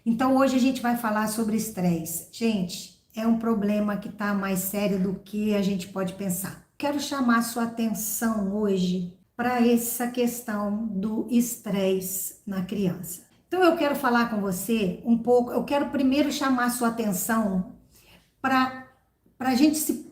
Então hoje a gente vai falar sobre estresse. Gente, é um problema que está mais sério do que a gente pode pensar. Quero chamar a sua atenção hoje para essa questão do estresse na criança. Então eu quero falar com você um pouco, eu quero primeiro chamar a sua atenção para a gente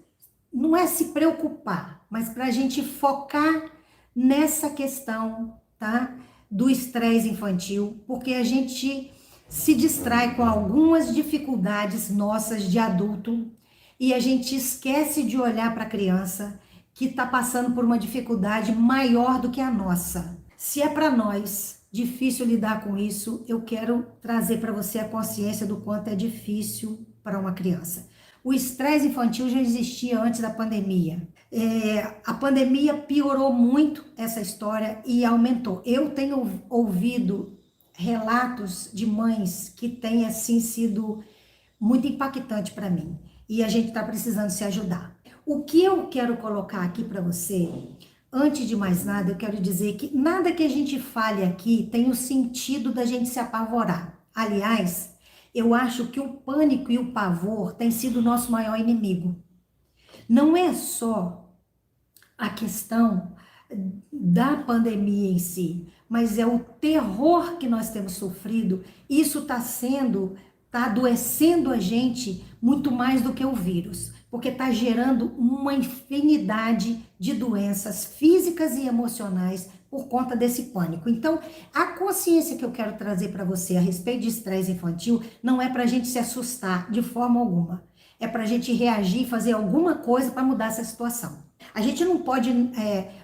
não é se preocupar, mas para a gente focar nessa questão, tá? Do estresse infantil, porque a gente se distrai com algumas dificuldades nossas de adulto e a gente esquece de olhar para a criança que está passando por uma dificuldade maior do que a nossa. Se é para nós difícil lidar com isso, eu quero trazer para você a consciência do quanto é difícil para uma criança. O estresse infantil já existia antes da pandemia. A pandemia piorou muito essa história e aumentou. Eu tenho ouvido relatos de mães que têm assim sido muito impactante para mim e a gente está precisando se ajudar. O que eu quero colocar aqui para você, antes de mais nada, eu quero dizer que nada que a gente fale aqui tem o sentido da gente se apavorar. Aliás, eu acho que o pânico e o pavor têm sido o nosso maior inimigo. Não é só a questão da pandemia em si, mas é o terror que nós temos sofrido. Isso está adoecendo a gente muito mais do que o vírus, porque está gerando uma infinidade de doenças físicas e emocionais por conta desse pânico. Então, a consciência que eu quero trazer para você a respeito de estresse infantil não é para a gente se assustar de forma alguma. É para a gente reagir e fazer alguma coisa para mudar essa situação. A gente não pode,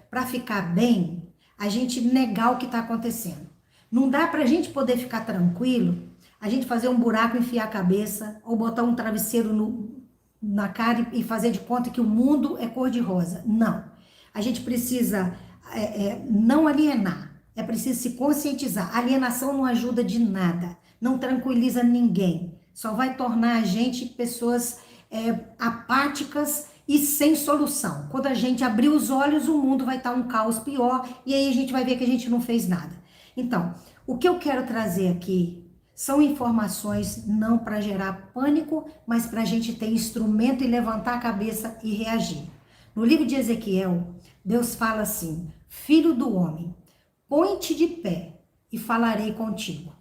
para ficar bem, a gente negar o que está acontecendo. Não dá para a gente poder ficar tranquilo, a gente fazer um buraco, enfiar a cabeça, ou botar um travesseiro na cara e fazer de conta que o mundo é cor-de-rosa. Não. A gente precisa não alienar, é preciso se conscientizar. A alienação não ajuda de nada, não tranquiliza ninguém, só vai tornar a gente pessoas apáticas e sem solução. Quando a gente abrir os olhos, o mundo vai estar um caos pior e aí a gente vai ver que a gente não fez nada. Então, o que eu quero trazer aqui são informações não para gerar pânico, mas para a gente ter instrumento e levantar a cabeça e reagir. No livro de Ezequiel, Deus fala assim: Filho do homem, põe-te de pé e falarei contigo.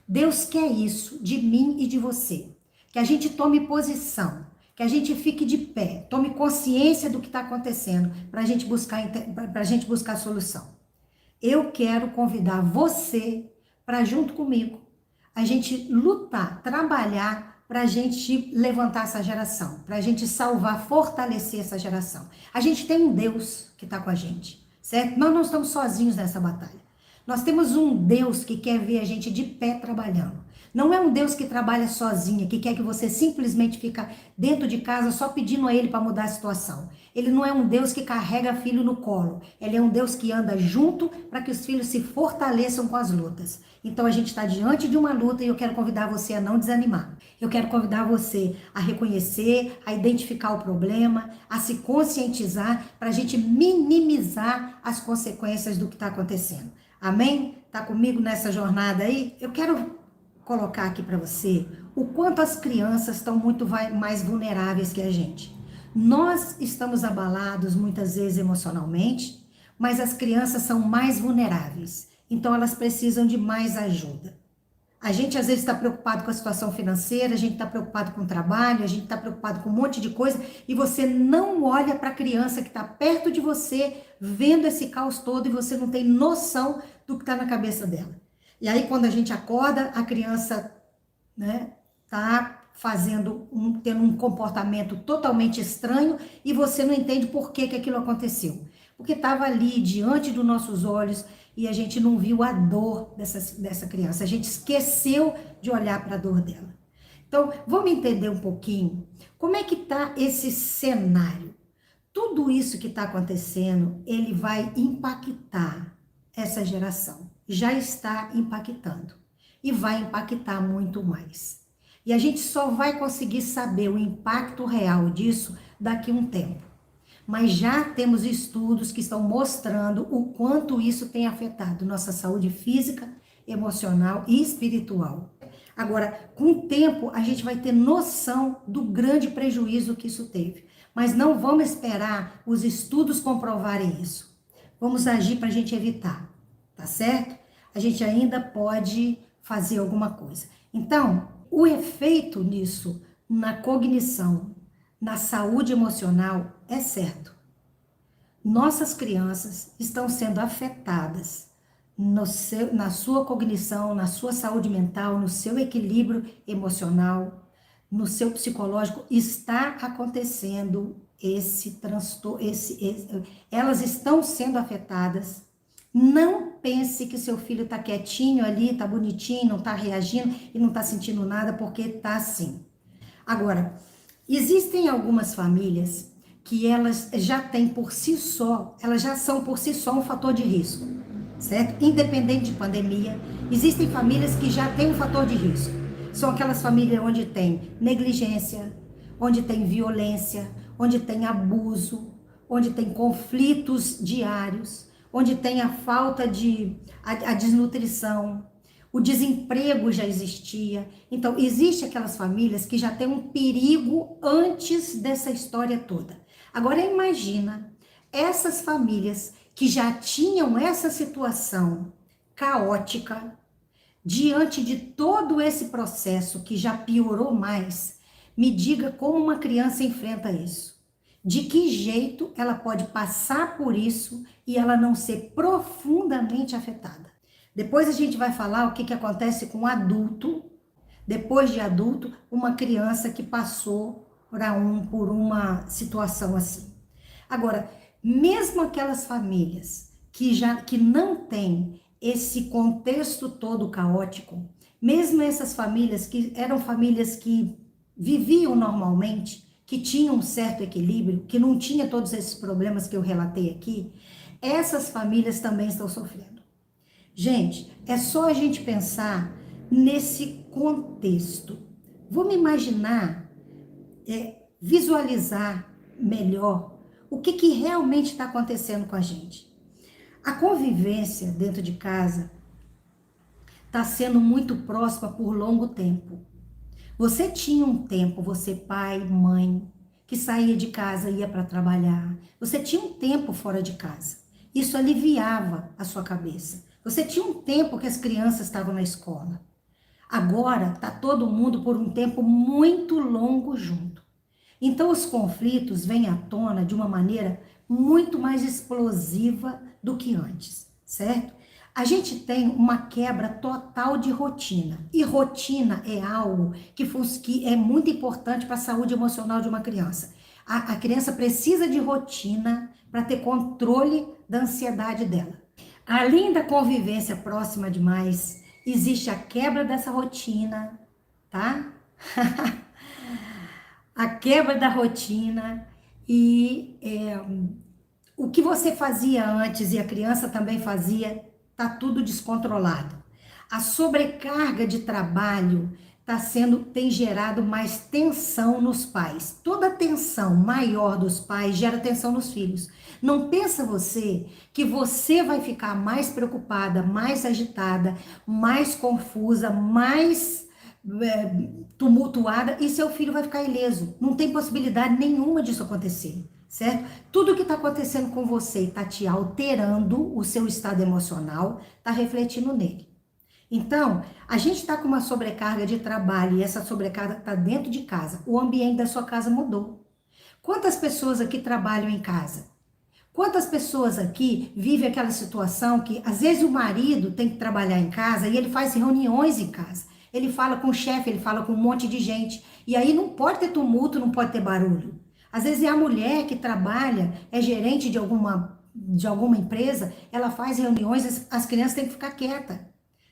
Deus quer isso de mim e de você, que a gente tome posição, que a gente fique de pé, tome consciência do que está acontecendo para a gente buscar solução. Eu quero convidar você para, junto comigo, a gente lutar, trabalhar para a gente levantar essa geração, para a gente salvar, fortalecer essa geração. A gente tem um Deus que está com a gente, certo? Nós não estamos sozinhos nessa batalha. Nós temos um Deus que quer ver a gente de pé trabalhando. Não é um Deus que trabalha sozinho, que quer que você simplesmente fique dentro de casa só pedindo a Ele para mudar a situação. Ele não é um Deus que carrega filho no colo. Ele é um Deus que anda junto para que os filhos se fortaleçam com as lutas. Então a gente está diante de uma luta e eu quero convidar você a não desanimar. Eu quero convidar você a reconhecer, a identificar o problema, a se conscientizar para a gente minimizar as consequências do que está acontecendo. Amém? Tá comigo nessa jornada aí? Eu quero colocar aqui para você o quanto as crianças estão muito mais vulneráveis que a gente. Nós estamos abalados muitas vezes emocionalmente, mas as crianças são mais vulneráveis, então elas precisam de mais ajuda. A gente às vezes está preocupado com a situação financeira, a gente está preocupado com o trabalho, a gente está preocupado com um monte de coisa e você não olha para a criança que está perto de você, vendo esse caos todo e você não tem noção do que está na cabeça dela. E aí quando a gente acorda, a criança, né, tá tendo um comportamento totalmente estranho e você não entende por que aquilo aconteceu. Porque estava ali diante dos nossos olhos e a gente não viu a dor dessa criança. A gente esqueceu de olhar para a dor dela. Então, vamos entender um pouquinho como é que está esse cenário. Tudo isso que está acontecendo, ele vai impactar essa geração. Já está impactando e vai impactar muito mais. E a gente só vai conseguir saber o impacto real disso daqui a um tempo. Mas já temos estudos que estão mostrando o quanto isso tem afetado nossa saúde física, emocional e espiritual. Agora, com o tempo, a gente vai ter noção do grande prejuízo que isso teve. Mas não vamos esperar os estudos comprovarem isso. Vamos agir para a gente evitar, tá certo? A gente ainda pode fazer alguma coisa. Então, o efeito nisso, na cognição, na saúde emocional, é certo. Nossas crianças estão sendo afetadas na sua cognição, na sua saúde mental, no seu equilíbrio emocional, no seu psicológico. Está acontecendo esse transtorno, elas estão sendo afetadas. Não pense que seu filho está quietinho ali, está bonitinho, não está reagindo e não está sentindo nada, porque está assim. Agora, existem algumas famílias que elas já têm por si só, elas já são por si só um fator de risco, certo? Independente de pandemia, existem famílias que já têm um fator de risco. São aquelas famílias onde tem negligência, onde tem violência, onde tem abuso, onde tem conflitos diários, onde tem a falta a desnutrição, o desemprego já existia. Então, existe aquelas famílias que já têm um perigo antes dessa história toda. Agora, imagina essas famílias que já tinham essa situação caótica, diante de todo esse processo que já piorou mais, me diga como uma criança enfrenta isso. De que jeito ela pode passar por isso e ela não ser profundamente afetada? Depois a gente vai falar o que acontece com o adulto, depois de adulto, uma criança que passou por uma situação assim. Agora, mesmo aquelas famílias que não têm esse contexto todo caótico, mesmo essas famílias que eram famílias que viviam normalmente, que tinham um certo equilíbrio, que não tinha todos esses problemas que eu relatei aqui, essas famílias também estão sofrendo. Gente, é só a gente pensar nesse contexto. Vamos imaginar, visualizar melhor o que realmente está acontecendo com a gente. A convivência dentro de casa está sendo muito próxima por longo tempo. Você tinha um tempo, você pai, mãe, que saía de casa e ia para trabalhar. Você tinha um tempo fora de casa. Isso aliviava a sua cabeça. Você tinha um tempo que as crianças estavam na escola. Agora está todo mundo por um tempo muito longo junto. Então os conflitos vêm à tona de uma maneira muito mais explosiva do que antes, certo? A gente tem uma quebra total de rotina. E rotina é algo que é muito importante para a saúde emocional de uma criança. A criança precisa de rotina para ter controle da ansiedade dela. Além da convivência próxima demais, existe a quebra dessa rotina, tá? A quebra da rotina e o que você fazia antes e a criança também fazia, tá tudo descontrolado. A sobrecarga de trabalho tem gerado mais tensão nos pais. Toda tensão maior dos pais gera tensão nos filhos. Não pensa você que você vai ficar mais preocupada, mais agitada, mais confusa, mais tumultuada e seu filho vai ficar ileso. Não tem possibilidade nenhuma disso acontecer, certo? Tudo que está acontecendo com você está te alterando o seu estado emocional, está refletindo nele. Então, a gente está com uma sobrecarga de trabalho e essa sobrecarga está dentro de casa. O ambiente da sua casa mudou. Quantas pessoas aqui trabalham em casa? Quantas pessoas aqui vivem aquela situação que às vezes o marido tem que trabalhar em casa e ele faz reuniões em casa. Ele fala com o chefe, ele fala com um monte de gente. E aí não pode ter tumulto, não pode ter barulho. Às vezes é a mulher que trabalha, é gerente de alguma empresa, ela faz reuniões, as crianças têm que ficar quietas,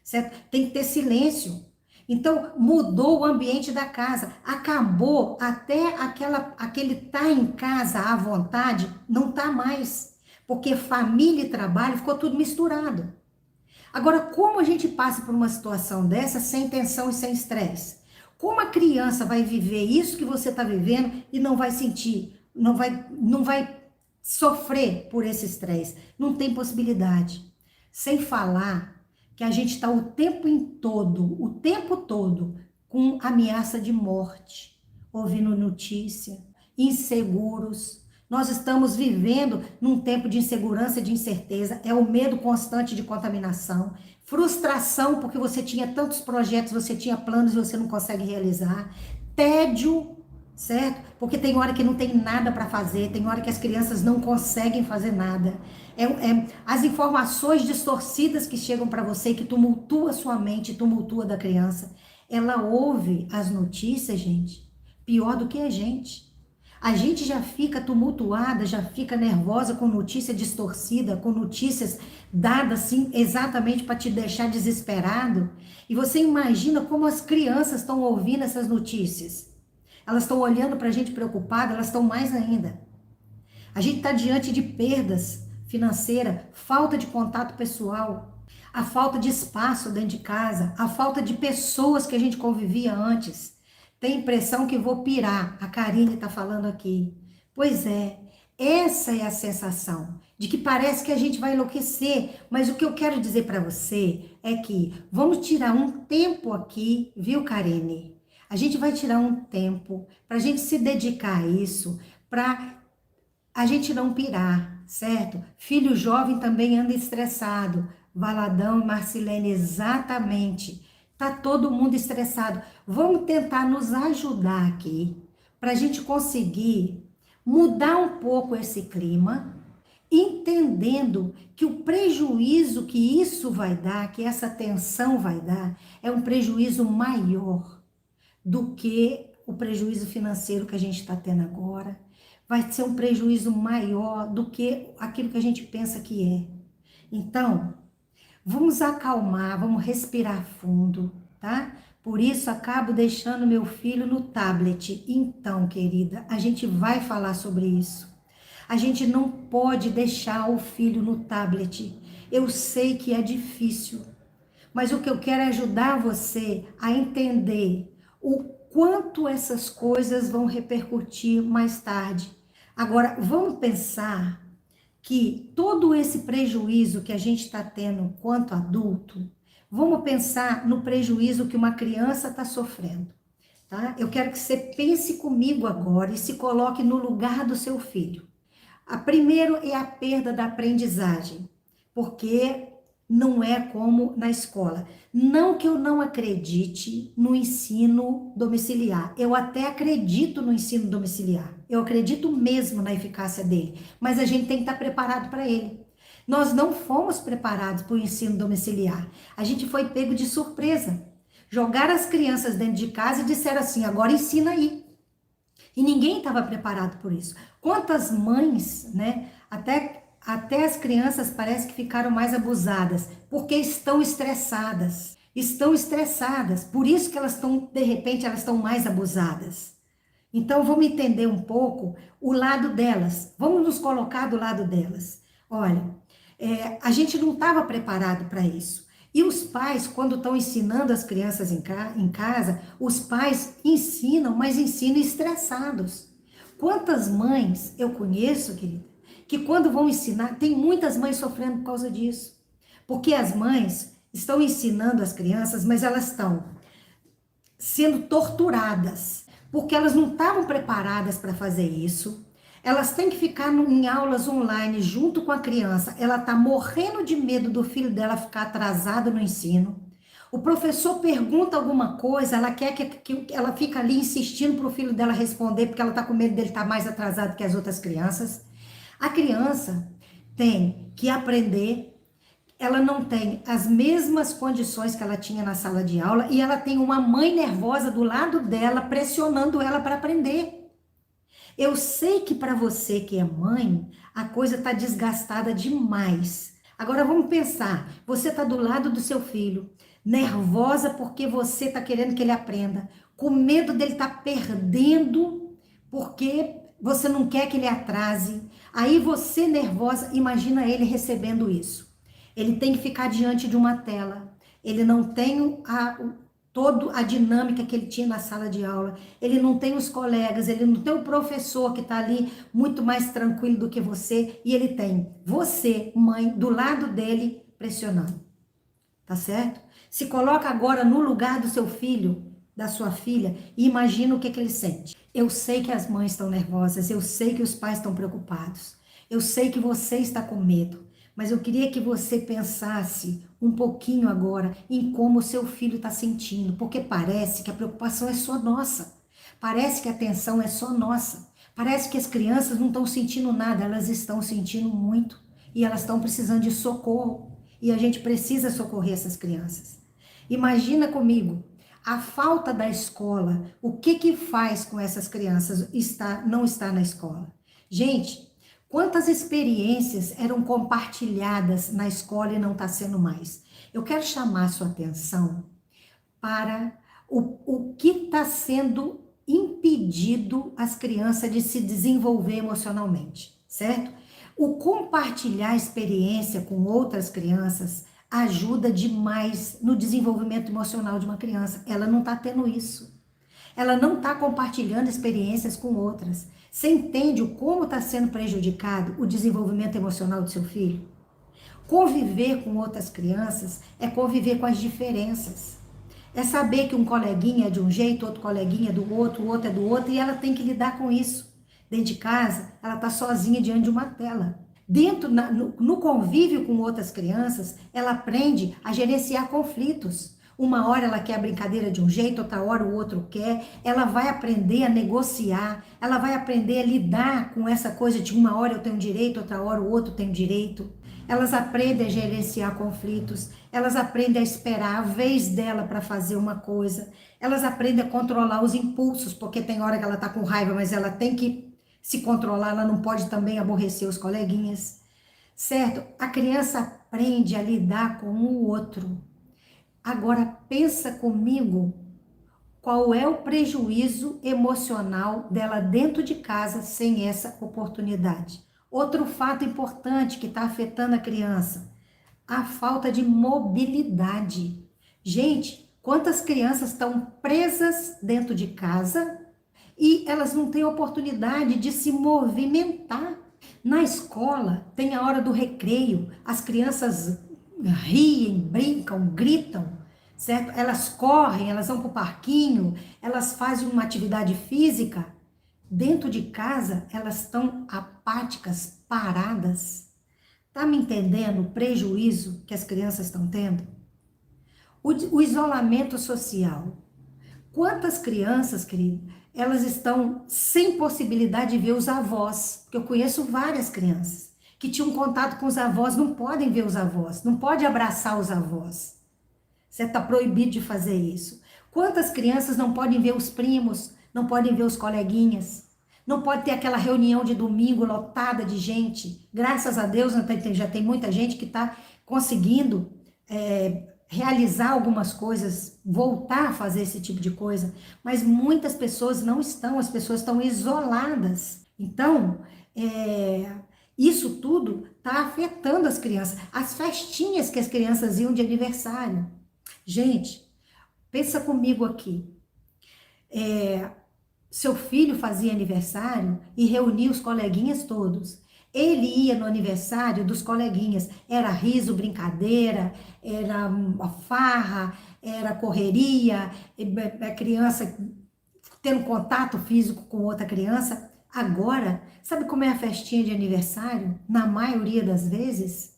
certo? Tem que ter silêncio. Então, mudou o ambiente da casa. Acabou até aquele tá em casa à vontade, não tá mais. Porque família e trabalho ficou tudo misturado. Agora, como a gente passa por uma situação dessa sem tensão e sem estresse? Como a criança vai viver isso que você está vivendo e não vai sentir, não vai sofrer por esse estresse? Não tem possibilidade. Sem falar que a gente está o tempo todo, com ameaça de morte, ouvindo notícia, inseguros. Nós estamos vivendo num tempo de insegurança, de incerteza, é o medo constante de contaminação, frustração porque você tinha tantos projetos, você tinha planos e você não consegue realizar, tédio, certo? Porque tem hora que não tem nada para fazer, tem hora que as crianças não conseguem fazer nada. As informações distorcidas que chegam para você, que tumultua sua mente, tumultua da criança, ela ouve as notícias, gente, pior do que a gente. A gente já fica tumultuada, já fica nervosa com notícia distorcida, com notícias dadas assim exatamente para te deixar desesperado. E você imagina como as crianças estão ouvindo essas notícias. Elas estão olhando para a gente preocupada, elas estão mais ainda. A gente está diante de perdas financeiras, falta de contato pessoal, a falta de espaço dentro de casa, a falta de pessoas que a gente convivia antes. Tem impressão que vou pirar, a Karine está falando aqui. Pois é, essa é a sensação, de que parece que a gente vai enlouquecer, mas o que eu quero dizer para você é que vamos tirar um tempo aqui, viu, Karine? A gente vai tirar um tempo para a gente se dedicar a isso, para a gente não pirar, certo? Filho jovem também anda estressado. Valadão e Marcilene, exatamente. Tá todo mundo estressado. Vamos tentar nos ajudar aqui para a gente conseguir mudar um pouco esse clima, entendendo que o prejuízo que isso vai dar, que essa tensão vai dar, é um prejuízo maior do que o prejuízo financeiro que a gente está tendo agora. Vai ser um prejuízo maior do que aquilo que a gente pensa que é. Então, vamos acalmar, vamos respirar fundo, tá? Por isso, acabo deixando meu filho no tablet. Então, querida, a gente vai falar sobre isso. A gente não pode deixar o filho no tablet. Eu sei que é difícil, mas o que eu quero é ajudar você a entender o quanto essas coisas vão repercutir mais tarde. Agora, vamos pensar que todo esse prejuízo que a gente está tendo quanto adulto, vamos pensar no prejuízo que uma criança está sofrendo, tá? Eu quero que você pense comigo agora e se coloque no lugar do seu filho. Primeiro é a perda da aprendizagem, porque não é como na escola. Não que eu não acredite no ensino domiciliar. Eu até acredito no ensino domiciliar. Eu acredito mesmo na eficácia dele. Mas a gente tem que estar preparado para ele. Nós não fomos preparados para o ensino domiciliar. A gente foi pego de surpresa. Jogaram as crianças dentro de casa e disseram assim, agora ensina aí. E ninguém estava preparado por isso. Quantas mães, né, até as crianças parece que ficaram mais abusadas, porque estão estressadas. Estão estressadas, por isso que elas estão, de repente, elas estão mais abusadas. Então, vamos entender um pouco o lado delas. Vamos nos colocar do lado delas. Olha, a gente não estava preparado para isso. E os pais, quando estão ensinando as crianças em casa, os pais ensinam, mas ensinam estressados. Quantas mães eu conheço, querida, que quando vão ensinar, tem muitas mães sofrendo por causa disso. Porque as mães estão ensinando as crianças, mas elas estão sendo torturadas, porque elas não estavam preparadas para fazer isso. Elas têm que ficar em aulas online junto com a criança. Ela está morrendo de medo do filho dela ficar atrasado no ensino. O professor pergunta alguma coisa, ela quer que ela fica ali insistindo para o filho dela responder, porque ela está com medo dele estar mais atrasado que as outras crianças. A criança tem que aprender, ela não tem as mesmas condições que ela tinha na sala de aula e ela tem uma mãe nervosa do lado dela, pressionando ela para aprender. Eu sei que para você que é mãe, a coisa está desgastada demais. Agora vamos pensar, você está do lado do seu filho, nervosa porque você está querendo que ele aprenda, com medo dele estar perdendo porque você não quer que ele atrase. Aí você nervosa, imagina ele recebendo isso. Ele tem que ficar diante de uma tela, ele não tem toda a dinâmica que ele tinha na sala de aula, ele não tem os colegas, ele não tem o professor que está ali muito mais tranquilo do que você, e ele tem você, mãe, do lado dele, pressionando. tá certo? Se coloca agora no lugar do seu filho, da sua filha, e imagina o que que ele sente. Eu sei que as mães estão nervosas, eu sei que os pais estão preocupados, eu sei que você está com medo, mas eu queria que você pensasse um pouquinho agora em como o seu filho está sentindo, porque parece que a preocupação é só nossa, parece que a atenção é só nossa, parece que as crianças não estão sentindo nada, elas estão sentindo muito e elas estão precisando de socorro e a gente precisa socorrer essas crianças. Imagina comigo, a falta da escola, o que que faz com essas crianças não estar na escola? Gente, quantas experiências eram compartilhadas na escola e não está sendo mais? Eu quero chamar a sua atenção para o que está sendo impedido as crianças de se desenvolver emocionalmente, certo? O compartilhar experiência com outras crianças ajuda demais no desenvolvimento emocional de uma criança. Ela não está tendo isso. Ela não está compartilhando experiências com outras. Você entende o como está sendo prejudicado o desenvolvimento emocional do seu filho? Conviver com outras crianças é conviver com as diferenças. É saber que um coleguinha é de um jeito, outro coleguinha é do outro, o outro é do outro, e ela tem que lidar com isso. Dentro de casa, ela está sozinha diante de uma tela. No convívio com outras crianças, ela aprende a gerenciar conflitos. Uma hora ela quer a brincadeira de um jeito, outra hora o outro quer. Ela vai aprender a negociar, ela vai aprender a lidar com essa coisa de uma hora eu tenho direito, outra hora o outro tem direito. Elas aprendem a gerenciar conflitos, elas aprendem a esperar a vez dela para fazer uma coisa, elas aprendem a controlar os impulsos, porque tem hora que ela está com raiva, mas ela tem que se controlar, ela não pode também aborrecer os coleguinhas, certo? A criança aprende a lidar com o outro. Agora pensa comigo, qual é o prejuízo emocional dela dentro de casa sem essa oportunidade? Outro fato importante que está afetando a criança, a falta de mobilidade. Gente, quantas crianças estão presas dentro de casa e elas não têm oportunidade de se movimentar? Na escola, tem a hora do recreio, as crianças riem, brincam, gritam, certo? Elas correm, elas vão para o parquinho, elas fazem uma atividade física. Dentro de casa, elas estão apáticas, paradas. Tá me entendendo o prejuízo que as crianças estão tendo? O isolamento social. Quantas crianças, querido, elas estão sem possibilidade de ver os avós? Porque eu conheço várias crianças que tinham contato com os avós, não podem ver os avós, não pode abraçar os avós. Você está proibido de fazer isso. Quantas crianças não podem ver os primos, não podem ver os coleguinhas, não pode ter aquela reunião de domingo lotada de gente? Graças a Deus já tem muita gente que está conseguindo realizar algumas coisas, voltar a fazer esse tipo de coisa, mas muitas pessoas não estão, as pessoas estão isoladas. Então, isso tudo está afetando as crianças, as festinhas que as crianças iam de aniversário. Gente, pensa comigo aqui, seu filho fazia aniversário e reunia os coleguinhas todos. Ele ia no aniversário dos coleguinhas, era riso, brincadeira, era uma farra, era correria, a criança tendo contato físico com outra criança. Agora, sabe como é a festinha de aniversário? Na maioria das vezes,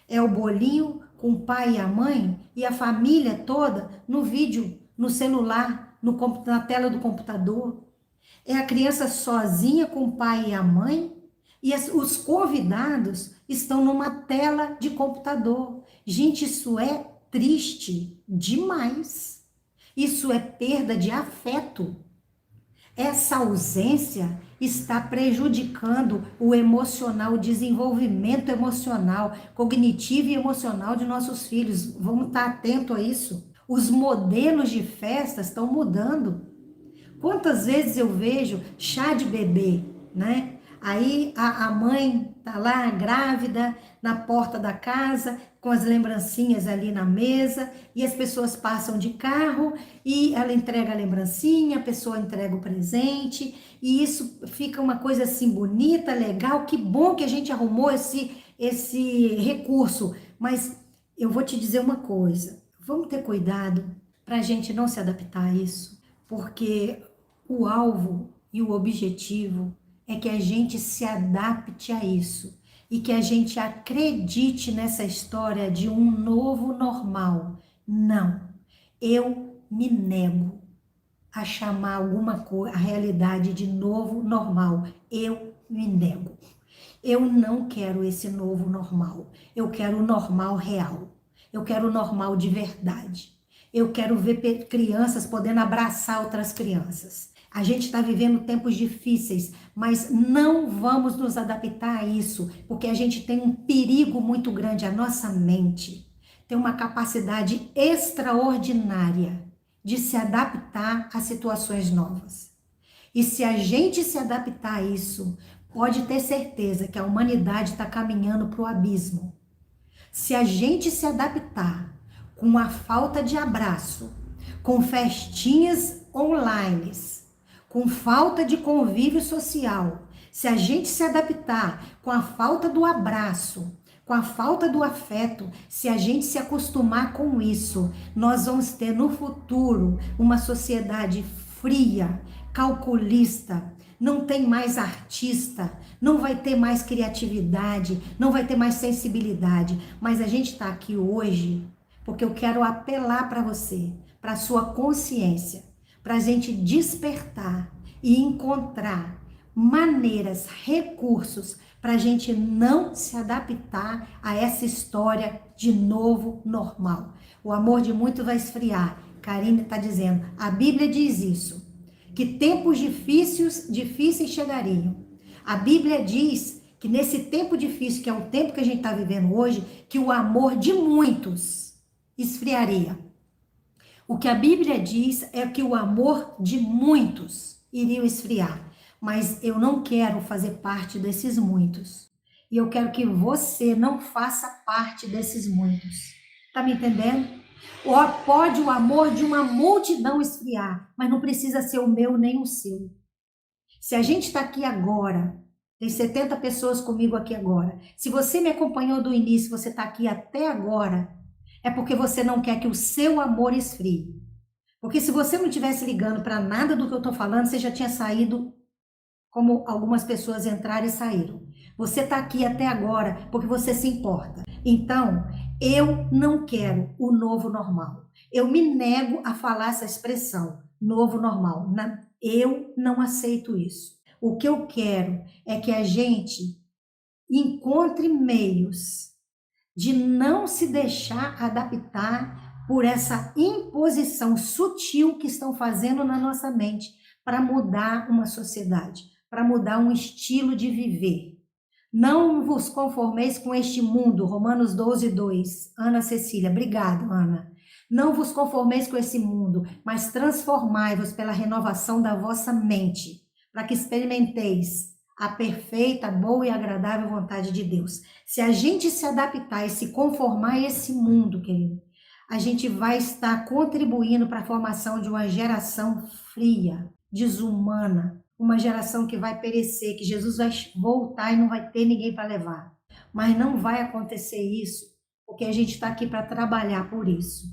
é o bolinho com o pai e a mãe e a família toda no vídeo, no celular, na tela do computador. É a criança sozinha com o pai e a mãe e os convidados estão numa tela de computador. Gente, isso é triste demais. Isso é perda de afeto. Essa ausência está prejudicando o emocional, o desenvolvimento emocional, cognitivo e emocional de nossos filhos. Vamos estar atentos a isso. Os modelos de festas estão mudando. Quantas vezes eu vejo chá de bebê, né? Aí a mãe tá lá grávida na porta da casa com as lembrancinhas ali na mesa e as pessoas passam de carro e ela entrega a lembrancinha, a pessoa entrega o presente e isso fica uma coisa assim bonita, legal, que bom que a gente arrumou esse recurso, mas eu vou te dizer uma coisa, Vamos ter cuidado para a gente não se adaptar a isso, porque o alvo e o objetivo é que a gente se adapte a isso e que a gente acredite nessa história de um novo normal. Não, eu me nego a chamar alguma coisa, a realidade de novo normal. Eu me nego. Eu não quero esse novo normal. Eu quero o normal real. Eu quero o normal de verdade. Eu quero ver crianças podendo abraçar outras crianças. A gente está vivendo tempos difíceis, mas não vamos nos adaptar a isso, porque a gente tem um perigo muito grande. A nossa mente tem uma capacidade extraordinária de se adaptar a situações novas. E se a gente se adaptar a isso, pode ter certeza que a humanidade está caminhando para o abismo. Se a gente se adaptar com a falta de abraço, com festinhas online, com falta de convívio social, se a gente se adaptar com a falta do abraço, com a falta do afeto, se a gente se acostumar com isso, nós vamos ter no futuro uma sociedade fria, calculista, não tem mais artista, não vai ter mais criatividade, não vai ter mais sensibilidade. Mas a gente está aqui hoje porque eu quero apelar para você, para a sua consciência, para a gente despertar e encontrar maneiras, recursos para a gente não se adaptar a essa história de novo normal. O amor de muito vai esfriar. Karine está dizendo, a Bíblia diz isso, que tempos difíceis chegariam. A Bíblia diz que nesse tempo difícil, que é o tempo que a gente está vivendo hoje, que o amor de muitos esfriaria. O que a Bíblia diz é que o amor de muitos iria esfriar. Mas eu não quero fazer parte desses muitos. E eu quero que você não faça parte desses muitos. Tá me entendendo? Ou pode o amor de uma multidão esfriar, mas não precisa ser o meu nem o seu. Se a gente está aqui agora, tem 70 pessoas comigo aqui agora. Se você me acompanhou do início, você está aqui até agora, é porque você não quer que o seu amor esfrie. Porque se você não estivesse ligando para nada do que eu estou falando, você já tinha saído como algumas pessoas entraram e saíram. Você está aqui até agora porque você se importa. Então, eu não quero o novo normal. Eu me nego a falar essa expressão, novo normal. Eu não aceito isso. O que eu quero é que a gente encontre meios de não se deixar adaptar por essa imposição sutil que estão fazendo na nossa mente para mudar uma sociedade, para mudar um estilo de viver. Não vos conformeis com este mundo, Romanos 12:2. Ana Cecília, obrigado, Ana. Não vos conformeis com esse mundo, mas transformai-vos pela renovação da vossa mente, para que experimenteis a perfeita, boa e agradável vontade de Deus. Se a gente se adaptar e se conformar a esse mundo, querido, a gente vai estar contribuindo para a formação de uma geração fria, desumana, uma geração que vai perecer, que Jesus vai voltar e não vai ter ninguém para levar. Mas não vai acontecer isso, porque a gente está aqui para trabalhar por isso,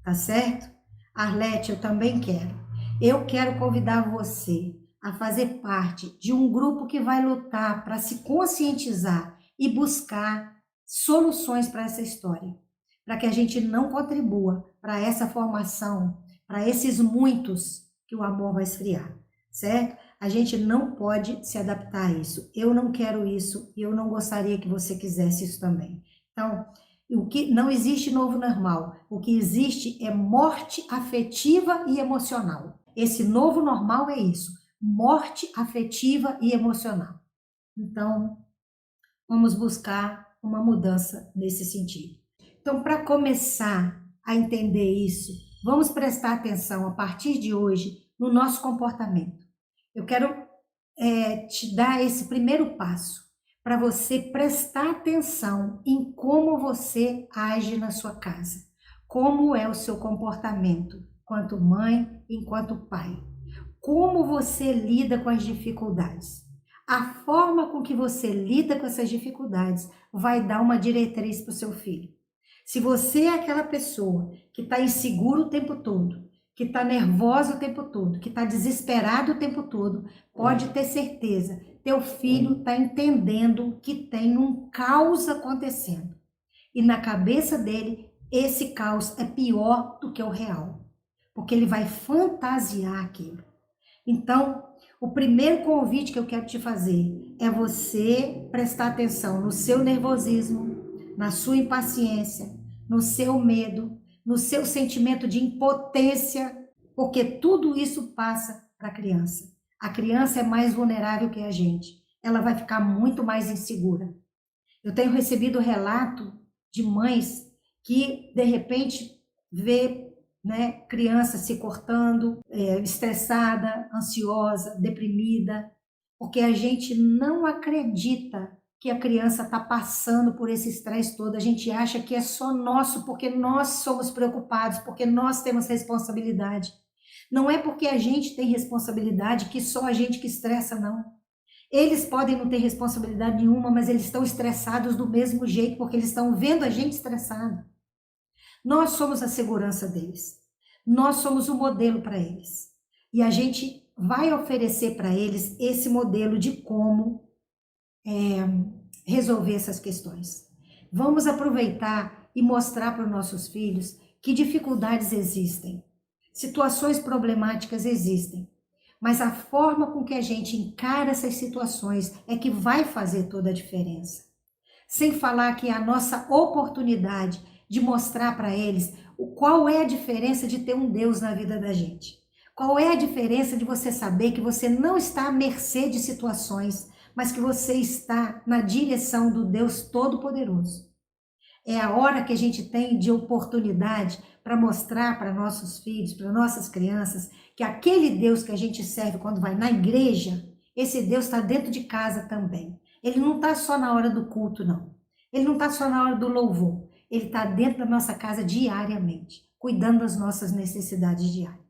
tá certo? Arlete, eu também quero. Eu quero convidar você a fazer parte de um grupo que vai lutar para se conscientizar e buscar soluções para essa história, para que a gente não contribua para essa formação, para esses muitos que o amor vai esfriar, certo? A gente não pode se adaptar a isso. Eu não quero isso e eu não gostaria que você quisesse isso também. Então, o que não existe novo normal. O que existe é morte afetiva e emocional. Esse novo normal é isso, morte afetiva e emocional. Então, vamos buscar uma mudança nesse sentido. Então, para começar a entender isso, vamos prestar atenção a partir de hoje no nosso comportamento. Eu quero te dar esse primeiro passo para você prestar atenção em como você age na sua casa, como é o seu comportamento, enquanto mãe, enquanto pai, como você lida com as dificuldades. A forma com que você lida com essas dificuldades vai dar uma diretriz para o seu filho. Se você é aquela pessoa que está inseguro o tempo todo, que está nervosa o tempo todo, que está desesperado o tempo todo, pode ter certeza, teu filho está entendendo que tem um caos acontecendo. E na cabeça dele, esse caos é pior do que o real, porque ele vai fantasiar aquilo. Então, o primeiro convite que eu quero te fazer é você prestar atenção no seu nervosismo, na sua impaciência, no seu medo, no seu sentimento de impotência, porque tudo isso passa para a criança. A criança é mais vulnerável que a gente. Ela vai ficar muito mais insegura. Eu tenho recebido relato de mães que, de repente, vê, né, criança se cortando, estressada, ansiosa, deprimida, porque a gente não acredita que a criança está passando por esse estresse todo. A gente acha que é só nosso, porque nós somos preocupados, porque nós temos responsabilidade. Não é porque a gente tem responsabilidade que só a gente que estressa, não. Eles podem não ter responsabilidade nenhuma, mas eles estão estressados do mesmo jeito, porque eles estão vendo a gente estressado. Nós somos a segurança deles. Nós somos o modelo para eles. E a gente vai oferecer para eles esse modelo de como resolver essas questões. Vamos aproveitar e mostrar para os nossos filhos que dificuldades existem, situações problemáticas existem, mas a forma com que a gente encara essas situações é que vai fazer toda a diferença. Sem falar que é a nossa oportunidade de mostrar para eles qual é a diferença de ter um Deus na vida da gente. Qual é a diferença de você saber que você não está à mercê de situações, mas que você está na direção do Deus Todo-Poderoso. É a hora que a gente tem de oportunidade para mostrar para nossos filhos, para nossas crianças, que aquele Deus que a gente serve quando vai na igreja, esse Deus está dentro de casa também. Ele não está só na hora do culto, não. Ele não está só na hora do louvor. Ele está dentro da nossa casa diariamente, cuidando das nossas necessidades diárias.